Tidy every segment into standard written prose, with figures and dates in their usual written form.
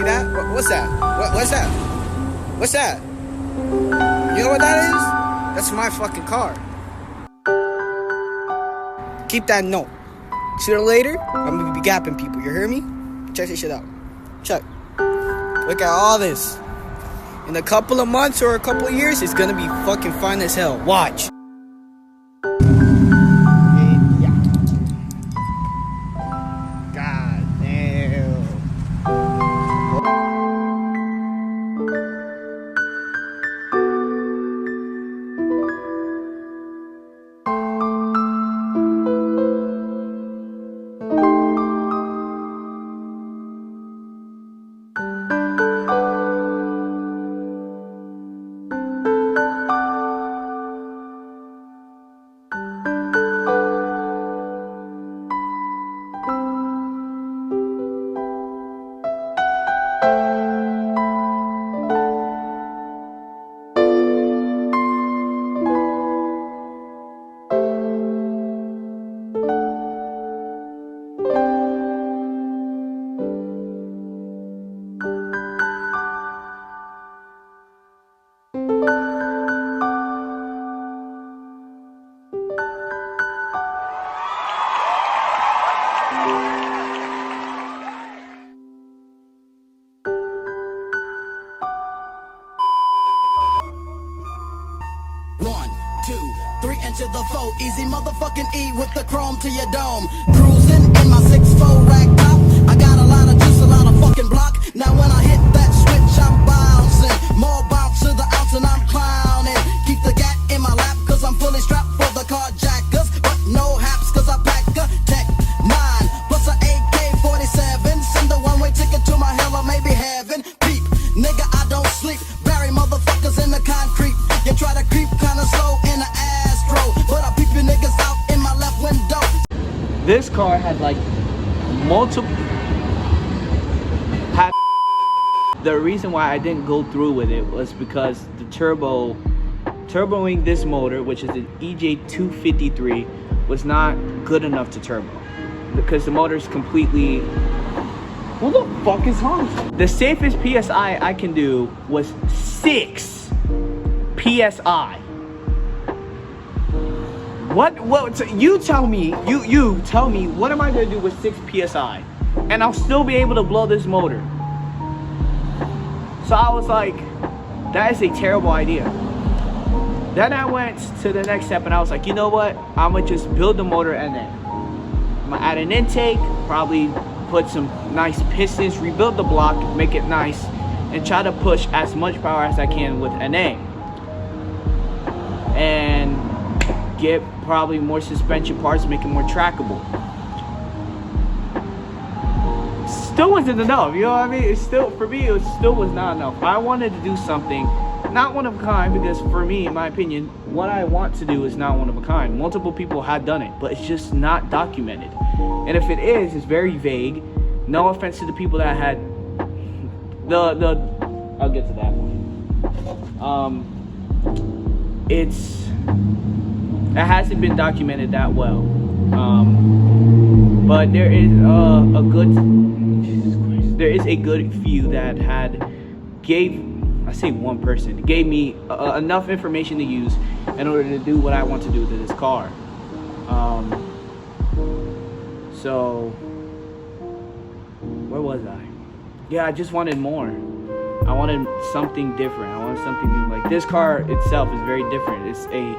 see that? What's that? What's that? What's that? You know what that is? That's my fucking car. Keep that note. Sooner or later, I'm gonna be gapping people. You hear me? Check this shit out. Check. Look at all this. In a couple of months or a couple of years, it's gonna be fucking fine as hell. Watch. God damn. To the foe, easy motherfucking E with the chrome to your dome. Cruising in my 6'4" rack top. I got a lot of juice, a lot of fucking block. Now when I hit that switch, I'm bouncing. More bounce to the ounce and I'm clowning. Keep the gat in my lap cause I'm fully strapped for the carjackers. But no haps cause I pack a Tech 9 plus a AK-47. Send a one-way ticket to my hell or maybe heaven. Peep, nigga, I don't sleep. Bury motherfuckers in the concrete. You try to creep kinda slow in the Astro, but I peep you niggas out in my left window. This car had like multiple. The reason why I didn't go through with it was because the turboing this motor, which is the EJ253, was not good enough to turbo because the motor is completely. What the fuck is wrong? The safest PSI I can do was 6 PSI. What you tell me, you tell me, what am I gonna do with 6 PSI? And I'll still be able to blow this motor. So I was like, that is a terrible idea. Then I went to the next step and I was like, you know what? I'm gonna just build the motor and then I'm gonna add an intake, probably put some nice pistons, rebuild the block, make it nice, and try to push as much power as I can with NA. And get probably more suspension parts, make it more trackable. Still wasn't enough, you know what I mean? It's still, for me, it still was not enough. I wanted to do something, not one of a kind, because for me, in my opinion, what I want to do is not one of a kind. Multiple people had done it, but it's just not documented. And if it is, it's very vague. No offense to the people that had I'll get to that one. It hasn't been documented that well. But there is there is a good few that I say one person, gave me enough information to use in order to do what I want to do to this car. So, where was I? Yeah, I just wanted more. I wanted something different. I wanted something new. Like, this car itself is very different. It's a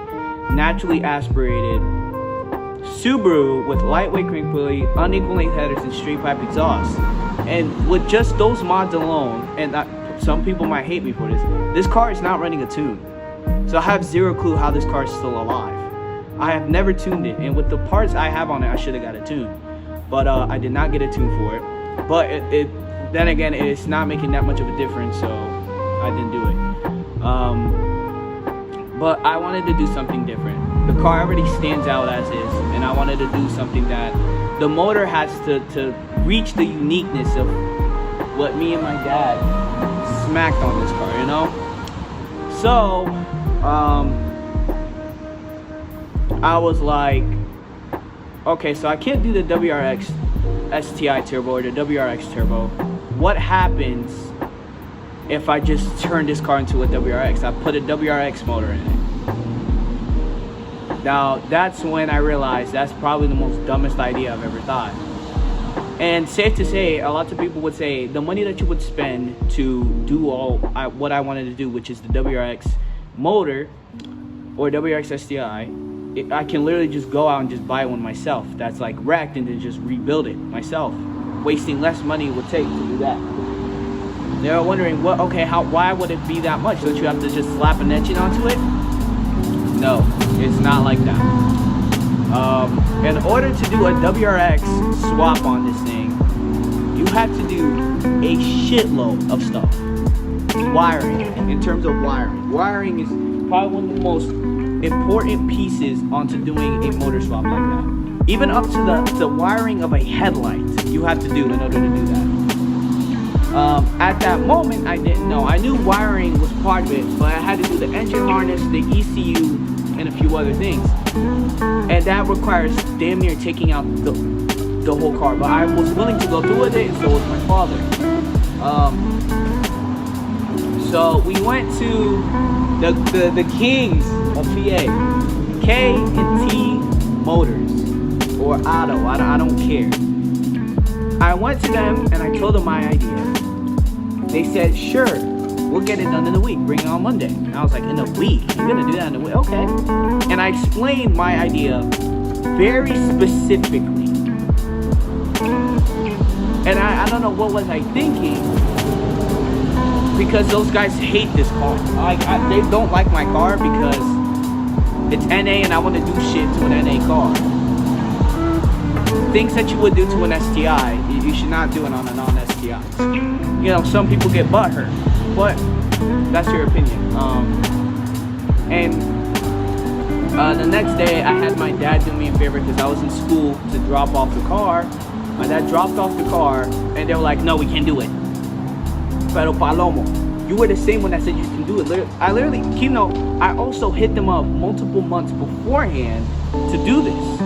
naturally aspirated Subaru with lightweight crank pulley, unequal length headers, and straight pipe exhaust. And with just those mods alone, and some people might hate me for this car is not running a tune. So I have zero clue how this car is still alive. I have never tuned it, and with the parts I have on it, I should have got a tune. But I did not get a tune for it. But then again, it's not making that much of a difference, so I didn't do it. But I wanted to do something different. The car already stands out as is, and I wanted to do something that the motor has to reach the uniqueness of what me and my dad smacked on this car, you know? So, I was like, okay, so I can't do the WRX STI turbo or the WRX turbo. what happens if I just turn this car into a WRX? I put a WRX motor in it. Now, that's when I realized that's probably the most dumbest idea I've ever thought. And safe to say, a lot of people would say the money that you would spend to do what I wanted to do, which is the WRX motor or WRX STI, I can literally just go out and just buy one myself that's like wrecked and then just rebuild it myself, wasting less money it would take to do that. They're wondering, why would it be that much? Don't you have to just slap an engine onto it? No, it's not like that. In order to do a WRX swap on this thing, you have to do a shitload of stuff. Wiring, in terms of wiring. Wiring is probably one of the most important pieces onto doing a motor swap like that. Even up to the wiring of a headlight, you have to do in order to do that. At that moment, I didn't know. I knew wiring was part of it, but I had to do the engine harness, the ECU, and a few other things. And that requires damn near taking out the whole car. But I was willing to go through with it, and so was my father. So we went to the kings of PA, K&T Motors, or Auto, I don't care. I went to them and I told them my idea. They said, sure, we'll get it done in a week, bring it on Monday. And I was like, in a week? You're gonna do that in a week? Okay. And I explained my idea very specifically. And I don't know what was I thinking, because those guys hate this car. They don't like my car because it's NA and I want to do shit to an NA car. Things that you would do to an STI, you should not do it on a non-STI. You know, some people get butthurt, but that's your opinion. The next day, I had my dad do me a favor because I was in school to drop off the car. My dad dropped off the car, and they were like, no, we can't do it. Pero Palomo, you were the same one that said you can do it. I literally, I also hit them up multiple months beforehand to do this.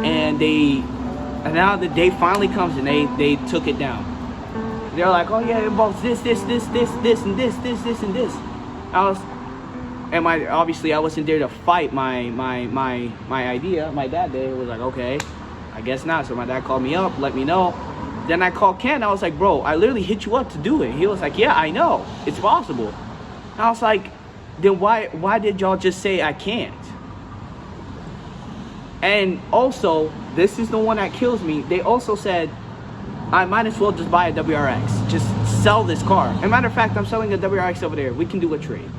And now the day finally comes and they took it down. They're like, oh yeah, it involves this, and this, and this. Obviously I wasn't there to fight my idea. My dad there was like, okay, I guess not. So my dad called me up, let me know. Then I called Ken. I was like, bro, I literally hit you up to do it. He was like, yeah, I know, it's possible. And I was like, then why did y'all just say I can't? And also, this is the one that kills me. They also said, I might as well just buy a WRX. Just sell this car. As a matter of fact, I'm selling a WRX over there. We can do a trade.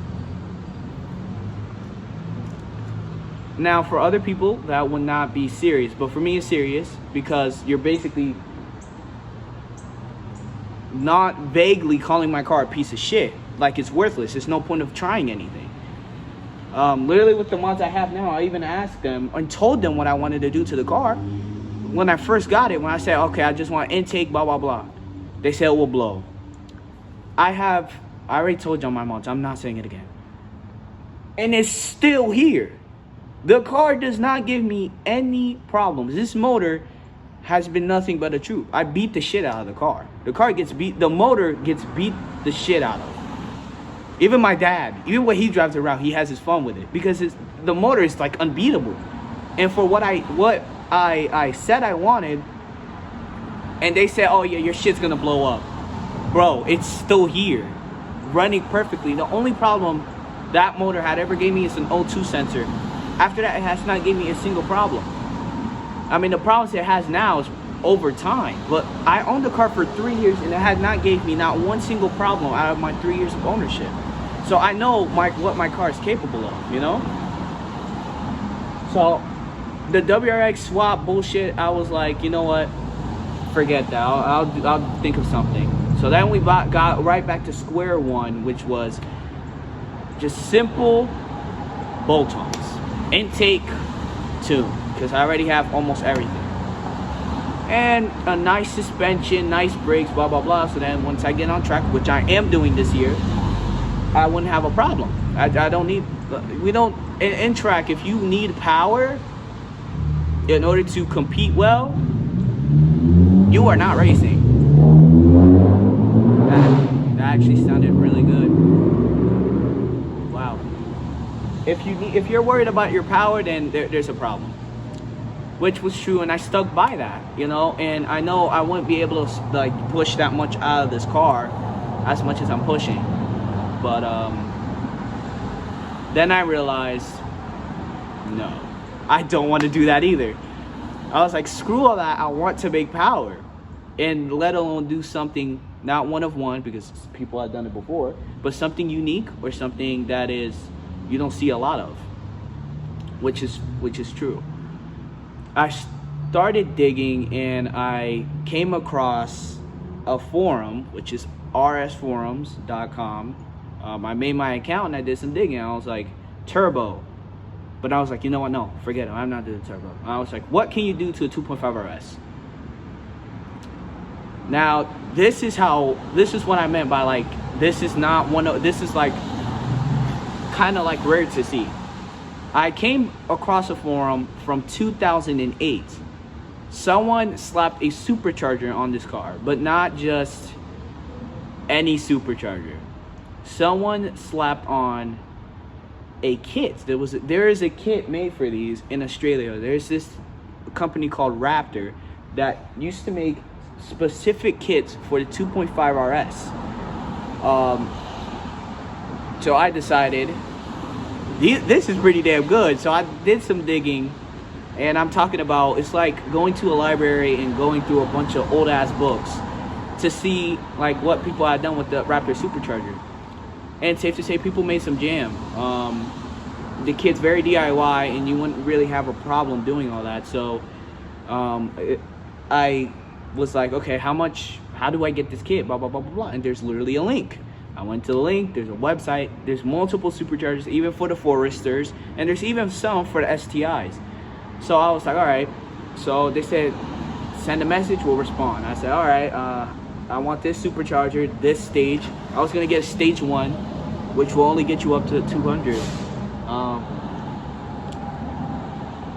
Now, for other people, that would not be serious. But for me, it's serious because you're basically not vaguely calling my car a piece of shit. Like it's worthless. There's no point of trying anything. Literally with the mods I have now, I even asked them and told them what I wanted to do to the car. When I first got it, when I said, okay, I just want intake, blah, blah, blah. They said it will blow. I already told y'all my mods. I'm not saying it again. And it's still here. The car does not give me any problems. This motor has been nothing but a truth. I beat the shit out of the car. The motor gets beat the shit out of. Even my dad, even when he drives around, he has his fun with it because the motor is like unbeatable. And for what I said I wanted, and they said, oh yeah, your shit's gonna blow up. Bro, it's still here, running perfectly. The only problem that motor had ever gave me is an O2 sensor. After that, it has not given me a single problem. I mean, the problems it has now is over time. But I owned the car for 3 years and it had not gave me not one single problem out of my 3 years of ownership. So I know what my car is capable of, you know? So the WRX swap bullshit, I was like, you know what? Forget that. I'll think of something. So then we got right back to square one, which was just simple bolt-ons. Intake, tune, because I already have almost everything. And a nice suspension, nice brakes, blah, blah, blah. So then once I get on track, which I am doing this year, I wouldn't have a problem. I don't need, in track, if you need power in order to compete well, you are not racing. That actually sounded really good. Wow. If you're worried about your power, then there's a problem. Which was true, and I stuck by that, you know. And I know I wouldn't be able to like push that much out of this car, as much as I'm pushing. But then I realized, no, I don't want to do that either. I was like, screw all that. I want to make power, and let alone do something not one of one, because people have done it before, but something unique or something that is you don't see a lot of, which is true. I started digging, and I came across a forum, which is rsforums.com. I made my account and I did some digging. I was like, turbo. But I was like, you know what? No, forget it. I'm not doing turbo. I was like, what can you do to a 2.5 RS? Now, this is what I meant by like, this is like kind of like rare to see. I came across a forum from 2008. Someone slapped a supercharger on this car, but not just any supercharger. Someone slapped on a kit. There is a kit made for these in Australia. There's this company called Raptor that used to make specific kits for the 2.5 RS. So I decided this is pretty damn good. So I did some digging, and I'm talking about, it's like going to a library and going through a bunch of old ass books to see like what people had done with the Raptor supercharger. And safe to say, people made some jam. The kit's very DIY, and you wouldn't really have a problem doing all that. So I was like, okay, how do I get this kit? Blah, blah, blah, blah, blah. And there's literally a link. I went to the link. There's a website. There's multiple superchargers, even for the Foresters. And there's even some for the STIs. So I was like, all right. So they said, send a message, we'll respond. I said, all right, I want this supercharger, this stage. I was going to get a stage 1, which will only get you up to 200.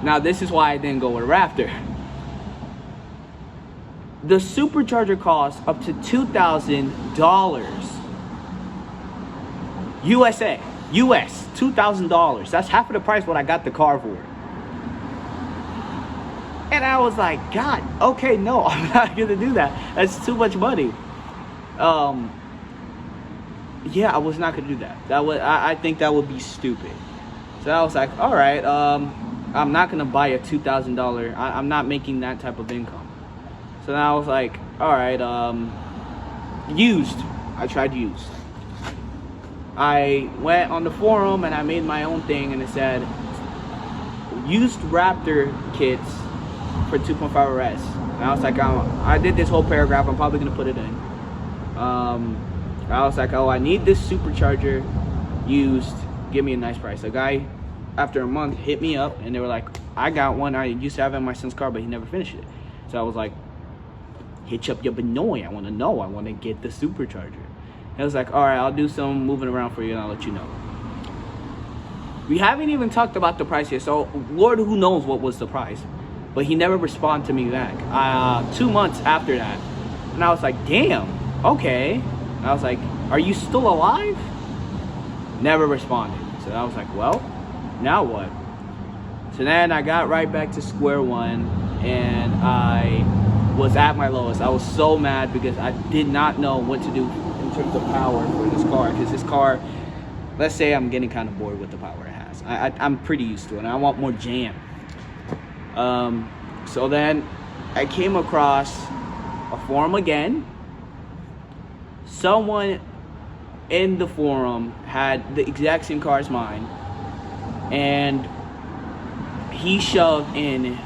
Now, this is why I didn't go with a Raptor. The supercharger costs up to $2,000. US, $2,000. That's half of the price what I got the car for. And I was like, God, okay, no, I'm not gonna do that. That's too much money. Yeah, I was not gonna do that. I think that would be stupid. So I was like, all right, I'm not gonna buy a $2,000. I'm not making that type of income. So then I was like, all right, used. I tried used. I went on the forum and I made my own thing, and it said used Raptor kits for 2.5 RS. And I was like, I did this whole paragraph. I'm probably gonna put it in. I was like, oh, I need this supercharger used. Give me a nice price. A guy, after a month, hit me up, and they were like, I got one. I used to have it in my son's car, but he never finished it. So I was like, hitch up your Benoy. I want to know. I want to get the supercharger. And I was like, all right, I'll do some moving around for you, and I'll let you know. We haven't even talked about the price yet, so Lord, who knows what was the price. But he never responded to me back. 2 months after that, and I was like, damn, okay. And I was like, are you still alive? Never responded. So I was like, well, now what? So then I got right back to square one, and I was at my lowest. I was so mad because I did not know what to do in terms of power for this car. Because this car, let's say I'm getting kind of bored with the power it has. I'm pretty used to it, and I want more jam. So then I came across a forum again. Someone in the forum had the exact same car as mine, and he shoved in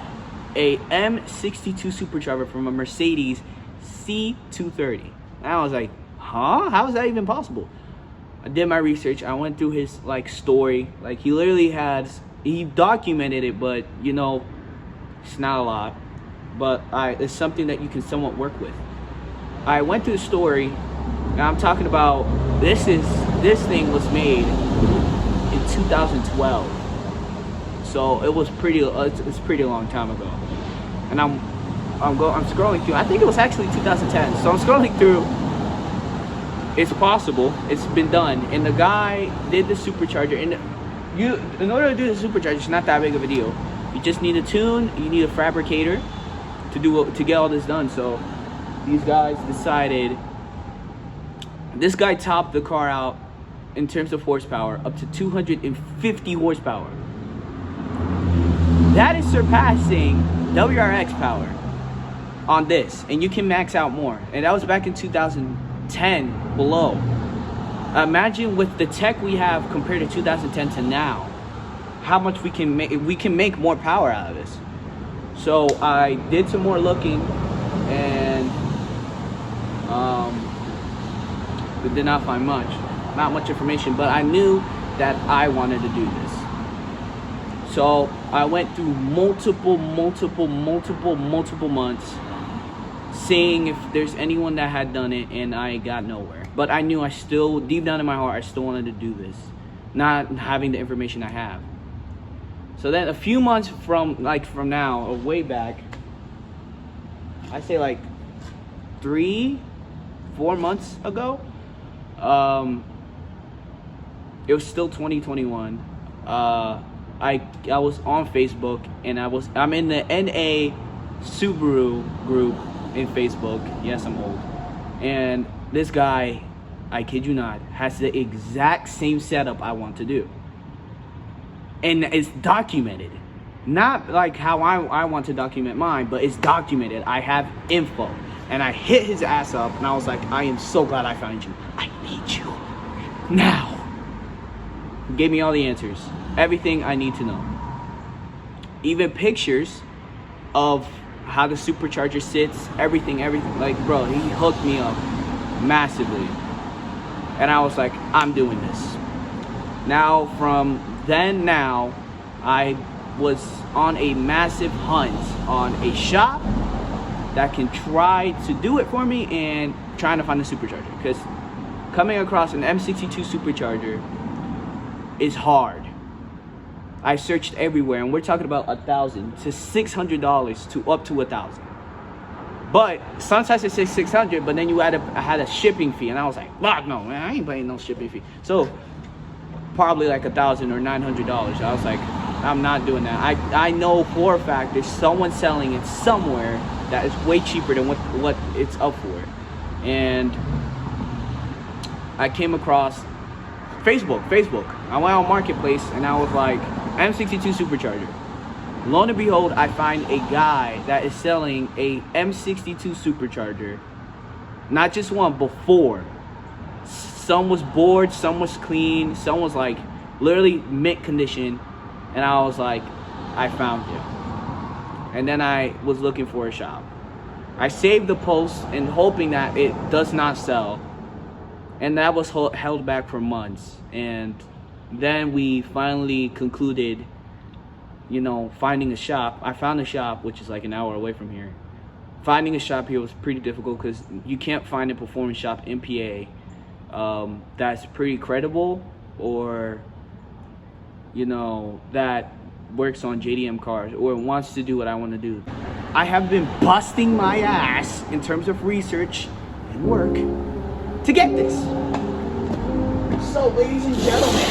a M62 supercharger from a Mercedes C230. And I was like, huh? How is that even possible? I did my research. I went through his story. He literally he documented it, but it's not a lot. But it's something that you can somewhat work with. I went through the story, and I'm talking about this thing was made in 2012. So it was it's a pretty long time ago. And I'm scrolling through. I think it was actually 2010. So I'm scrolling through, It's possible. It's been done. And the guy did the supercharger. And in order to do the supercharger, it's not that big of a deal. You just need a tune. You need a fabricator to get all this done. So these guys decided. This guy topped the car out in terms of horsepower up to 250 horsepower. That is surpassing WRX power on this, and you can max out more. And that was back in 2010 below. Imagine with the tech we have compared to 2010 to now, how much we can make. We can make more power out of this. So I did some more looking, and but did not find not much information. But I knew that I wanted to do this. So I went through multiple months seeing if there's anyone that had done it, and I got nowhere. But I knew deep down in my heart, I still wanted to do this, not having the information I have. So then a few months from now, or way back, I say like 3-4 months ago, it was still 2021. I was on Facebook, and I'm in the NA Subaru group in Facebook. Yes, I'm old. And this guy, I kid you not, has the exact same setup I want to do. And it's documented. Not like how I want to document mine, but it's documented. I have info. And I hit his ass up, and I was like, I am so glad I found you. I need you now. He gave me all the answers. Everything I need to know. Even pictures of how the supercharger sits, everything. Like, bro, he hooked me up massively. And I was like, I'm doing this. Now, from then now, I was on a massive hunt on a shop that can try to do it for me, and trying to find a supercharger. Because coming across an M62 supercharger is hard. I searched everywhere, and we're talking about $1,000 to $600 to up to $1,000. But sometimes it says $600, but then I had a shipping fee, and I was like, fuck no, man, I ain't paying no shipping fee. So probably like $1,000 or $900. I was like, I'm not doing that. I know for a fact there's someone selling it somewhere that is way cheaper than what it's up for. And I came across Facebook. I went on Marketplace, and I was like, M62 supercharger. Lo and behold, I find a guy that is selling a M62 supercharger. Not just one, but 4. Some was bored, some was clean, some was like literally mint condition. And I was like, I found you. And then I was looking for a shop. I saved the post and hoping that it does not sell. And that was held back for months. And then we finally concluded, finding a shop. I found a shop, which is like an hour away from here. Finding a shop here was pretty difficult because you can't find a performance shop in PA that's pretty credible, or that works on JDM cars or wants to do what I want to do. I have been busting my ass in terms of research and work to get this. So, ladies and gentlemen,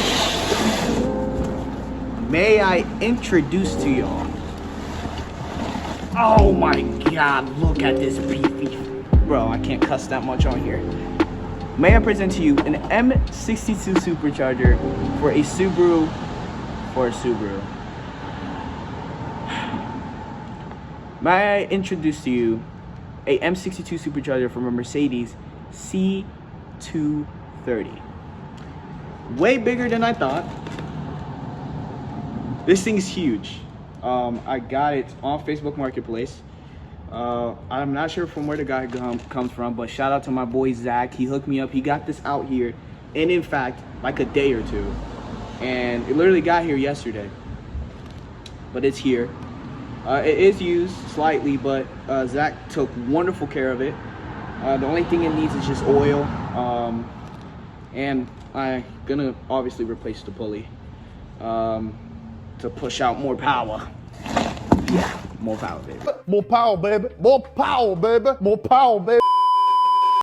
may I introduce to y'all. Oh my God, look at this beefy. Bro, I can't cuss that much on here. May I present to you an M62 supercharger for a Subaru. May I introduce to you a M62 supercharger from a Mercedes C230. Way bigger than I thought. This thing is huge. I got it on Facebook Marketplace. I'm not sure from where the guy comes from, but shout out to my boy Zach. He hooked me up. He got this out here, and in fact, like a day or two. And it literally got here yesterday. But it's here. It is used slightly, but Zach took wonderful care of it. The only thing it needs is just oil. And I'm gonna obviously replace the pulley to push out more power. Yeah, more power, baby. More power, baby. More power, baby. More power, baby.